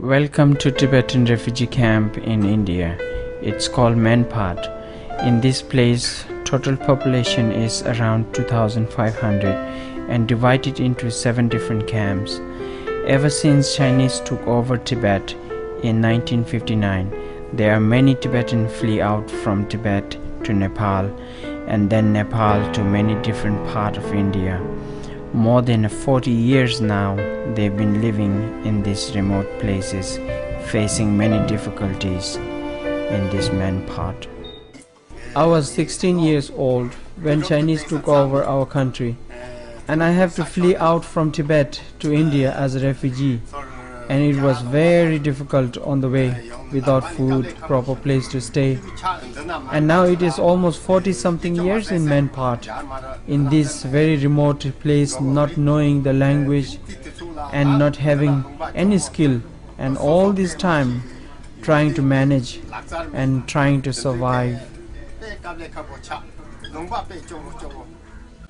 Welcome to Tibetan refugee camp in India. It's called Mainpat. In this place, total population is around 2,500 and divided into 7 different camps. Ever since Chinese took over Tibet in 1959, there are many Tibetans flee out from Tibet to Nepal and then Nepal to many different parts of India. More than 40 years now, they've been living in these remote places, facing many difficulties in this Mainpat. I was 16 years old when Chinese took over our country, and I have to flee out from Tibet to India as a refugee, and it was very difficult on the way, without food, proper place to stay. And now it is almost 40-something years in Mainpat, in this very remote place, not knowing the language and not having any skill, and all this time trying to manage and trying to survive.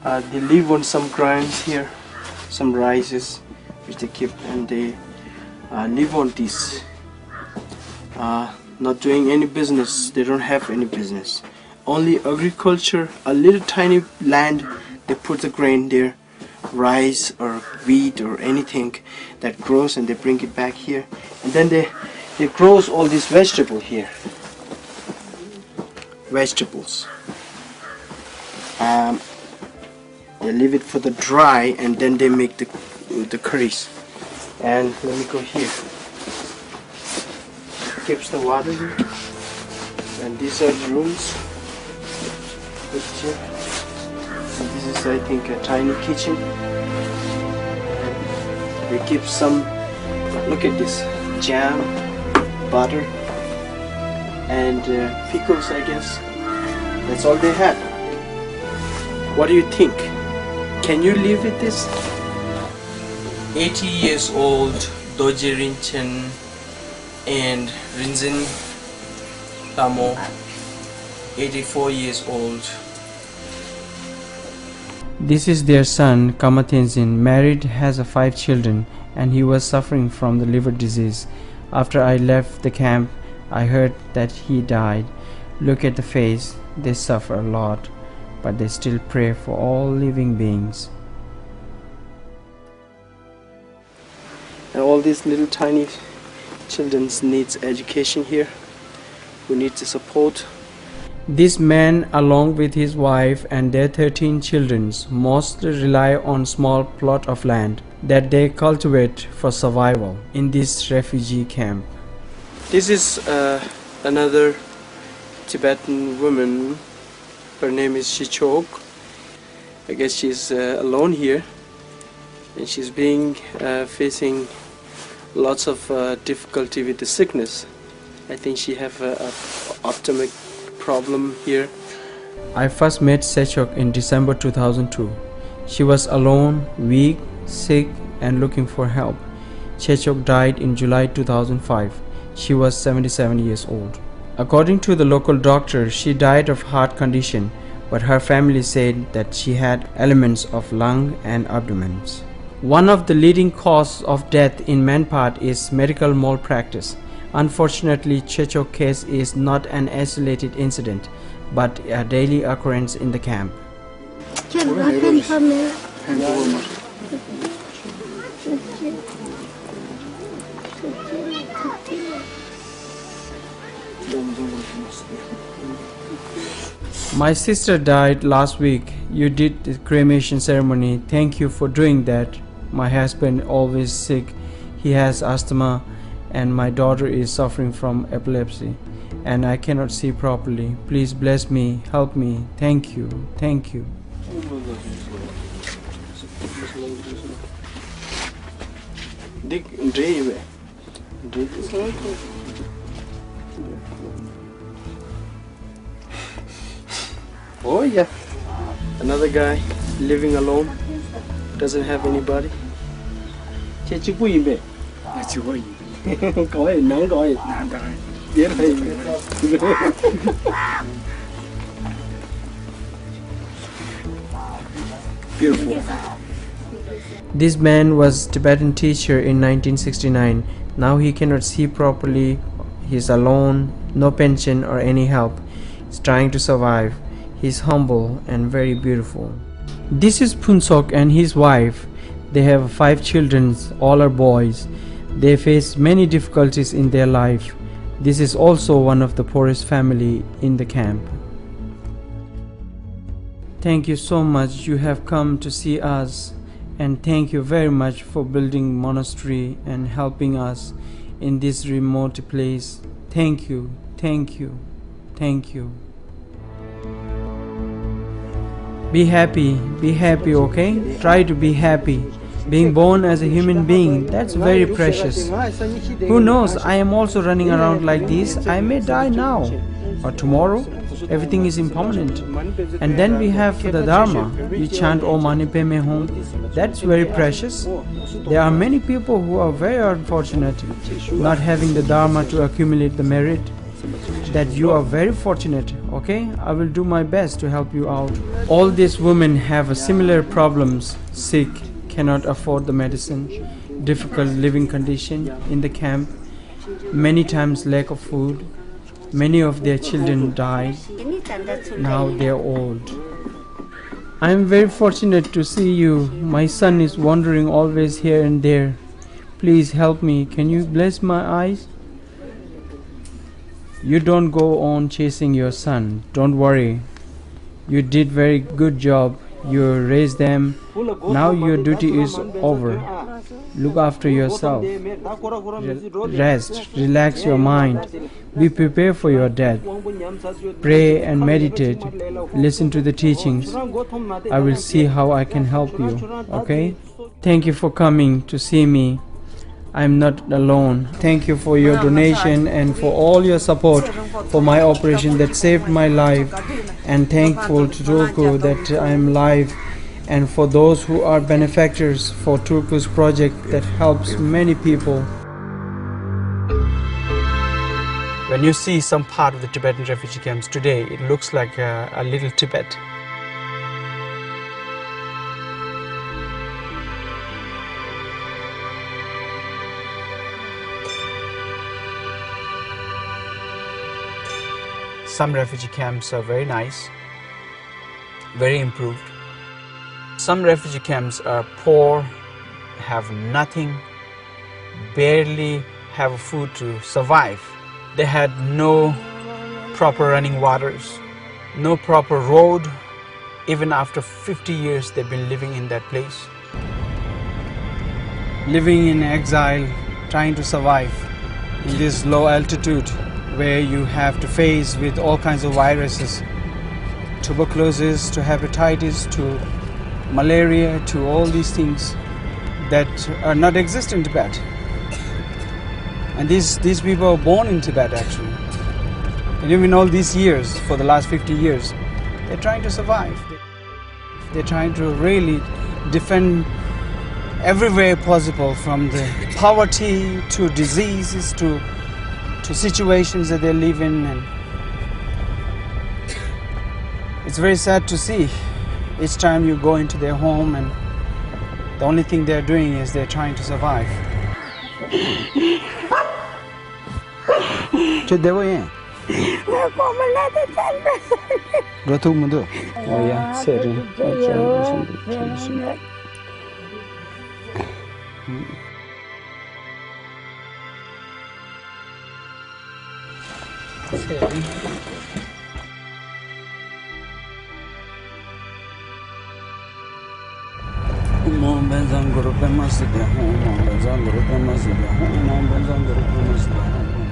They live on some grains here, some rices which they keep, and they live on this. Not doing any business, they don't have any business. Only agriculture, a little tiny land, they put the grain there, rice or wheat or anything that grows, and they bring it back here. And then they grows all these vegetables here. Vegetables. They leave it for the dry, and then they make the curries. And let me go here. Keeps the water here, and these are the rooms. And this is, I think, a tiny kitchen. And they keep some. Look at this: jam, butter, and pickles. I guess that's all they have. What do you think? Can you live with this? 80 years old Doji Rinchen and Rinzin Tamo, 84 years old. This is their son Kamatenzin, married, has 5 children, and he was suffering from the liver disease. After I left the camp, I heard that he died. Look at the face, they suffer a lot, but they still pray for all living beings. And all these little tiny children needs education here. We need the support. This man, along with his wife and their 13 children, mostly rely on small plot of land that they cultivate for survival in this refugee camp. This is another Tibetan woman. Her name is Shichok. I guess she's alone here, and she's being facing lots of difficulty with the sickness. I think she have a ophthalmic problem here. I first met Sechok in December 2002. She was alone, weak, sick, and looking for help. Sechok died in July 2005. She was 77 years old. According to the local doctor, she died of heart condition, but her family said that she had elements of lung and abdomen. One of the leading causes of death in Mainpat is medical malpractice. Unfortunately, Chechok's case is not an isolated incident, but a daily occurrence in the camp. My sister died last week. You did the cremation ceremony. Thank you for doing that. My husband always sick. He has asthma, and my daughter is suffering from epilepsy, and I cannot see properly. Please bless me, help me. Thank you. Thank you. Oh yeah, another guy living alone, doesn't have anybody. Beautiful. This man was Tibetan teacher in 1969. Now he cannot see properly. He's alone, no pension or any help. He's trying to survive. He's humble and very beautiful. This is Punsok and his wife. They have 5 children, all are boys. They face many difficulties in their life. This is also one of the poorest family in the camp. Thank you so much. You have come to see us, and thank you very much for building monastery and helping us in this remote place. Thank you, thank you, thank you. Be happy, okay? Try to be happy. Being born as a human being, that's very precious. Who knows, I am also running around like this. I may die now or tomorrow. Everything is impermanent. And then we have the Dharma. You chant Om Mani Padme Hum. That's very precious. There are many people who are very unfortunate not having the Dharma to accumulate the merit. That you are very fortunate, okay? I will do my best to help you out. All these women have similar problems, sick, cannot afford the medicine, difficult living condition in the camp, many times lack of food. Many of their children died. Now they are old. I am very fortunate to see you. My son is wandering always here and there. Please help me. Can you bless my eyes? You don't go on chasing your son. Don't worry. You did very good job. You raised them. Now your duty is over. Look after yourself. Rest. Relax your mind. Be prepared for your death. Pray and meditate. Listen to the teachings. I will see how I can help you. Okay? Thank you for coming to see me. I'm not alone. Thank you for your donation and for all your support for my operation that saved my life. And thankful to Tulku that I'm alive, and for those who are benefactors for Tulku's project that helps many people. When you see some part of the Tibetan refugee camps today, it looks like a little Tibet. Some refugee camps are very nice, very improved. Some refugee camps are poor, have nothing, barely have food to survive. They had no proper running waters, no proper road. Even after 50 years, they've been living in that place. Living in exile, trying to survive in this low altitude, where you have to face with all kinds of viruses, tuberculosis, to hepatitis, to malaria, to all these things that are not exist in Tibet. And these people are born in Tibet actually. And even all these years, for the last 50 years, they're trying to survive. They're trying to really defend everywhere possible, from the poverty to diseases to situations that they live in. And it's very sad to see each time you go into their home, and the only thing they're doing is they're trying to survive. Om Benzan Guru Brahma Siddha Om Benzan Guru Brahma Siddha Om Benzan Guru Brahma Siddha